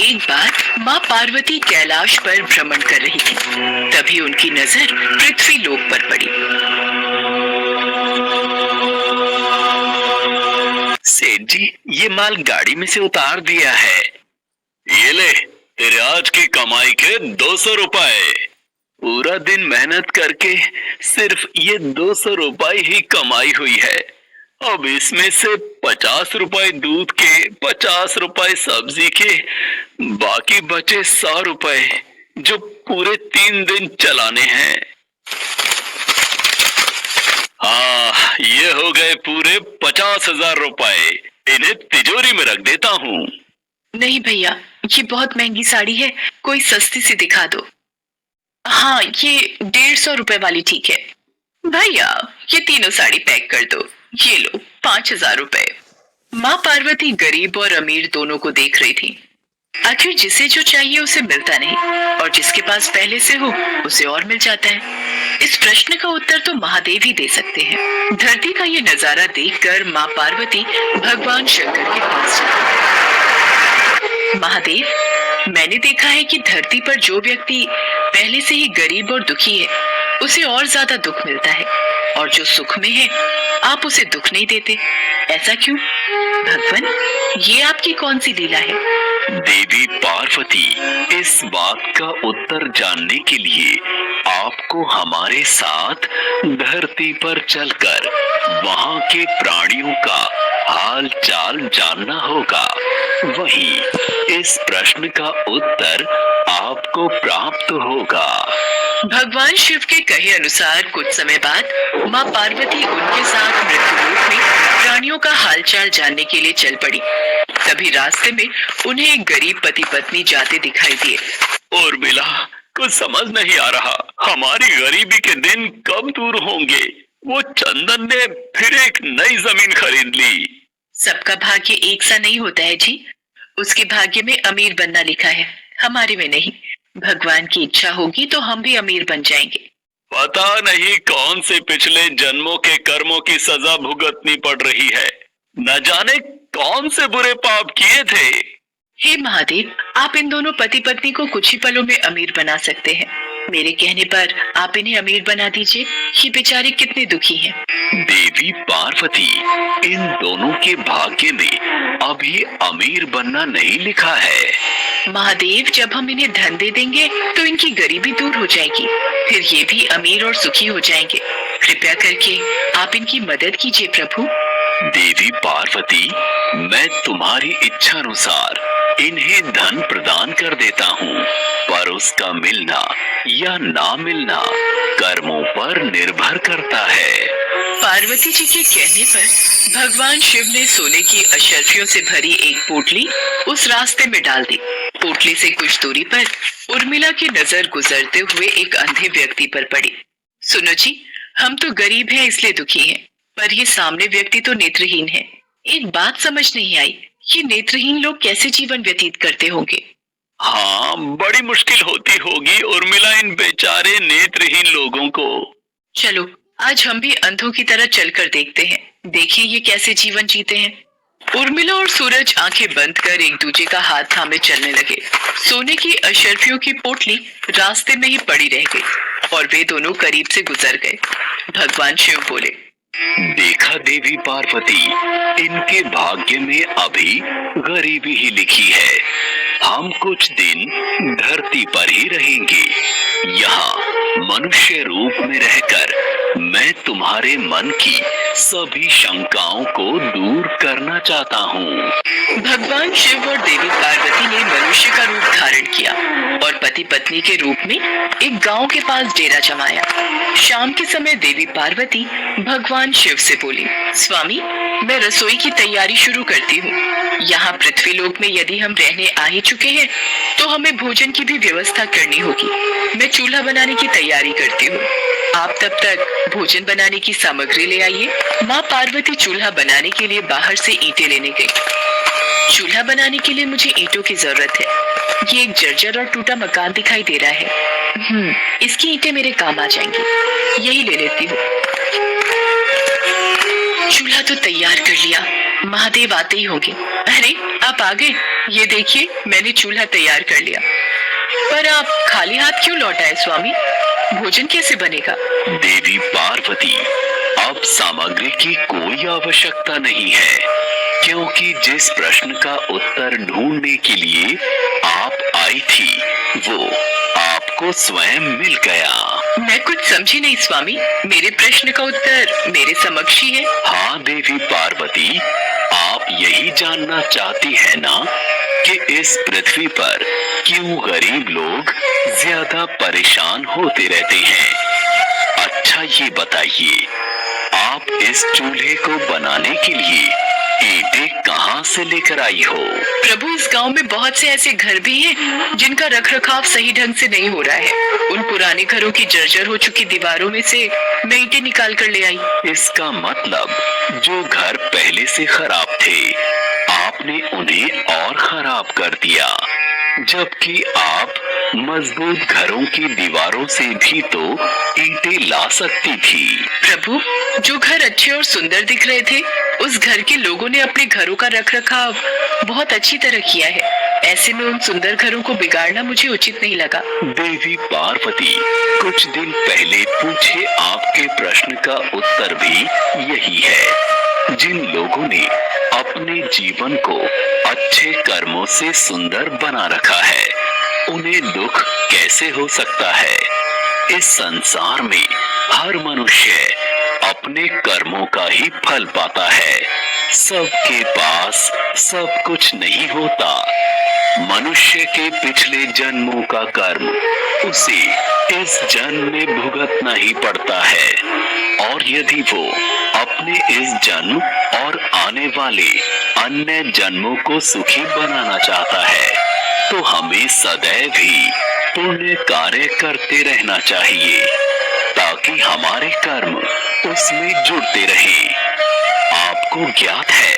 एक बार माँ पार्वती कैलाश पर भ्रमण कर रही थी। तभी उनकी नजर पृथ्वी लोक पर पड़ी। सेठ जी, ये माल गाड़ी में से उतार दिया है। ये ले, तेरे आज की कमाई के 200 रुपए। पूरा दिन मेहनत करके सिर्फ ये 200 रुपए ही कमाई हुई है। अब इसमें से 50 रुपए दूध के, 50 रुपए सब्जी के, बाकी बचे 100 रुपए जो पूरे 3 दिन चलाने हैं। हाँ, ये हो गए पूरे 50,000 रुपए। इन्हें तिजोरी में रख देता हूँ। नहीं भैया, ये बहुत महंगी साड़ी है, कोई सस्ती सी दिखा दो। हाँ, ये 150 रुपए वाली ठीक है। भैया, ये तीनों साड़ी पैक कर दो। ये लो 5,000 रुपए। माँ पार्वती गरीब और अमीर दोनों को देख रही थी। आखिर जिसे जो चाहिए उसे मिलता नहीं, और जिसके पास पहले से हो उसे और मिल जाता है। इस प्रश्न का उत्तर तो महादेव ही दे सकते हैं। धरती का ये नजारा देखकर माँ पार्वती भगवान शंकर के पास चली। महादेव, मैंने देखा है कि धरती पर जो व्यक्ति पहले से ही गरीब और दुखी है, उसे और ज्यादा दुख मिलता है, और जो सुख में है आप उसे दुख नहीं देते। ऐसा क्यों? भगवान, ये आपकी कौन सी लीला है? देवी पार्वती, इस बात का उत्तर जानने के लिए आपको हमारे साथ धरती पर चलकर वहां के प्राणियों का हाल चाल जानना होगा। वहीं इस प्रश्न का उत्तर आपको प्राप्त होगा। भगवान शिव के कहे अनुसार कुछ समय बाद माँ पार्वती उनके साथ मृत्युलोक में प्राणियों का हालचाल जानने के लिए चल पड़ी। तभी रास्ते में उन्हें एक गरीब पति पत्नी जाते दिखाई दिए। और मिला, कुछ समझ नहीं आ रहा, हमारी गरीबी के दिन कब दूर होंगे। वो चंदन ने फिर एक नई जमीन खरीद ली। सबका भाग्य एक सा नहीं होता है जी। उसके भाग्य में अमीर बनना लिखा है, हमारे में नहीं। भगवान की इच्छा होगी तो हम भी अमीर बन जाएंगे। पता नहीं कौन से पिछले जन्मों के कर्मों की सजा भुगतनी पड़ रही है। न जाने कौन से बुरे पाप किए थे। हे महादेव, आप इन दोनों पति पत्नी को कुछ ही पलों में अमीर बना सकते हैं। मेरे कहने पर आप इन्हें अमीर बना दीजिए। ये बेचारे कितने दुखी हैं। देवी पार्वती, इन दोनों के भाग्य में अभी अमीर बनना नहीं लिखा है। महादेव, जब हम इन्हें धन दे देंगे तो इनकी गरीबी दूर हो जाएगी, फिर ये भी अमीर और सुखी हो जाएंगे। कृपया करके आप इनकी मदद कीजिए प्रभु। देवी पार्वती, मैं तुम्हारी इच्छा अनुसार इन्हें धन प्रदान कर देता हूँ, पर उसका मिलना या ना मिलना कर्मों पर निर्भर करता है। पार्वती जी के कहने पर भगवान शिव ने सोने की अशर्फियों से भरी एक पोटली उस रास्ते में डाल दी। पोटली से कुछ दूरी पर उर्मिला की नजर गुजरते हुए एक अंधे व्यक्ति पर पड़ी। सुनो जी, हम तो गरीब हैं इसलिए दुखी हैं, पर ये सामने व्यक्ति तो नेत्रहीन है। एक बात समझ नहीं आई, ये नेत्रहीन लोग कैसे जीवन व्यतीत करते होंगे? हाँ, बड़ी मुश्किल होती होगी उर्मिला इन बेचारे नेत्रहीन लोगों को। चलो, आज हम भी अंधों की तरह चलकर देखते हैं, देखें ये कैसे जीवन जीते हैं। उर्मिला और सूरज आंखें बंद कर एक दूसरे का हाथ थामे चलने लगे। सोने की अशर्फियों की पोटली रास्ते में ही पड़ी रह गई और वे दोनों करीब से गुजर गए। भगवान शिव बोले, देखा देवी पार्वती, इनके भाग्य में अभी गरीबी ही लिखी है। हम कुछ दिन धरती पर ही रहेंगे। यहाँ मनुष्य रूप में रहकर मैं तुम्हारे मन की सभी शंकाओं को दूर करना चाहता हूँ। भगवान शिव और देवी पार्वती ने मनुष्य का रूप धारण किया और पति पत्नी के रूप में एक गांव के पास डेरा जमाया। शाम के समय देवी पार्वती भगवान शिव से बोली, स्वामी, मैं रसोई की तैयारी शुरू करती हूँ। यहाँ पृथ्वी लोक में यदि हम रहने आ ही चुके हैं तो हमें भोजन की भी व्यवस्था करनी होगी। मैं चूल्हा बनाने की तैयारी करती हूँ, आप तब तक भोजन बनाने की सामग्री ले आइए। माँ पार्वती चूल्हा बनाने के लिए बाहर से ईंटें लेने गई। चूल्हा बनाने के लिए मुझे ईंटों की जरूरत है। ये एक जर्जर और टूटा मकान दिखाई दे रहा है। इसकी ईंटें मेरे काम आ जाएंगी, यही ले लेती हूँ। चूल्हा तो तैयार कर लिया, महादेव आते ही होंगे। अरे आप आ गए। ये देखिए, मैंने चूल्हा तैयार कर लिया। पर आप खाली हाथ क्यों लौट आए स्वामी? भोजन कैसे बनेगा? देवी पार्वती, अब सामग्री की कोई आवश्यकता नहीं है, क्योंकि जिस प्रश्न का उत्तर ढूंढने के लिए आप आई थी वो आपको स्वयं मिल गया। मैं कुछ समझी नहीं स्वामी। मेरे प्रश्न का उत्तर मेरे समक्ष ही है। हाँ देवी पार्वती, आप यही जानना चाहती है ना कि इस पृथ्वी पर क्यों गरीब लोग ज्यादा परेशान होते रहते हैं। अच्छा ये बताइए, आप इस चूल्हे को बनाने के लिए ईंटें कहाँ से लेकर आई हो? प्रभु, इस गांव में बहुत से ऐसे घर भी हैं जिनका रखरखाव सही ढंग से नहीं हो रहा है। उन पुराने घरों की जर्जर हो चुकी दीवारों में से मैं ईंटें निकाल कर ले आई। इसका मतलब जो घर पहले से खराब थे, आपने उन्हें और खराब कर दिया, जबकि आप मजबूत घरों की दीवारों से भी तो ईंटें ला सकती थी। प्रभु, जो घर अच्छे और सुंदर दिख रहे थे, उस घर के लोगों ने अपने घरों का रखरखाव बहुत अच्छी तरह किया है। ऐसे में उन सुंदर घरों को बिगाड़ना मुझे उचित नहीं लगा। देवी पार्वती, कुछ दिन पहले पूछे आपके प्रश्न का उत्तर भी यही है। जिन लोगों ने अपने जीवन को अच्छे कर्मों से सुंदर बना रखा है, उन्हें दुख कैसे हो सकता है? इस संसार में हर मनुष्य अपने कर्मों का ही फल पाता है। सबके पास सब कुछ नहीं होता। मनुष्य के पिछले जन्मों का कर्म उसे इस जन्म में भुगतना ही पड़ता है, और यदि वो अपने इस जन्म और आने वाले अन्य जन्मों को सुखी बनाना चाहता है, तो हमें सदैव ही पुण्य कार्य करते रहना चाहिए, ताकि हमारे कर्म उसमें जुड़ते रहें। आपको ज्ञात है,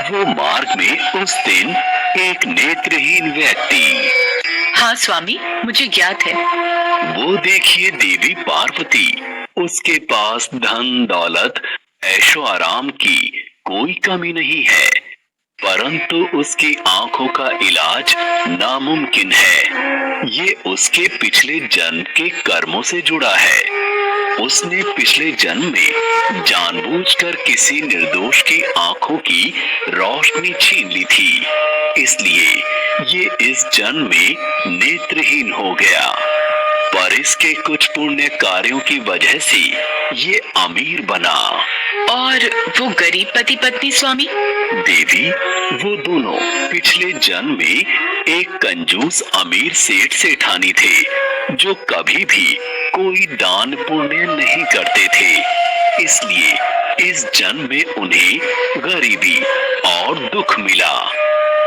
वो मार्ग में उस दिन एक नेत्रहीन व्यक्ति। हाँ स्वामी, मुझे ज्ञात है। वो देखिए देवी पार्वती, उसके पास धन दौलत ऐशो आराम की कोई कमी नहीं है, परंतु उसकी आंखों का इलाज नामुमकिन है। ये उसके पिछले जन्म के कर्मों से जुड़ा है। उसने पिछले जन्म में जानबूझकर किसी निर्दोष की आंखों की रोशनी छीन ली थी, इसलिए ये इस जन्म में नेत्रहीन हो गया। पर इसके कुछ पुण्य कार्यों की वजह से ये अमीर बना। और वो गरीब पति पत्नी स्वामी? देवी, वो दोनों पिछले जन्म में एक कंजूस अमीर सेठ सेठानी थे, जो कभी भी कोई दान पुण्य नहीं करते थे। इसलिए इस जन्म में उन्हें गरीबी और दुख मिला।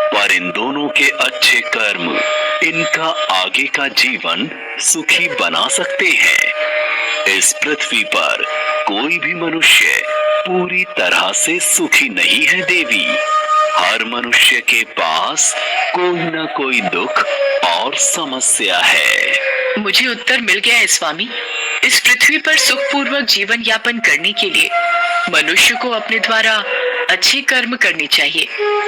पर इन दोनों के अच्छे कर्म इनका आगे का जीवन सुखी बना सकते हैं। इस पृथ्वी पर कोई भी मनुष्य पूरी तरह से सुखी नहीं है देवी। हर मनुष्य के पास कोई न कोई दुख और समस्या है। मुझे उत्तर मिल गया है स्वामी। इस पृथ्वी पर सुखपूर्वक जीवन यापन करने के लिए मनुष्य को अपने द्वारा अच्छे कर्म करने चाहिए।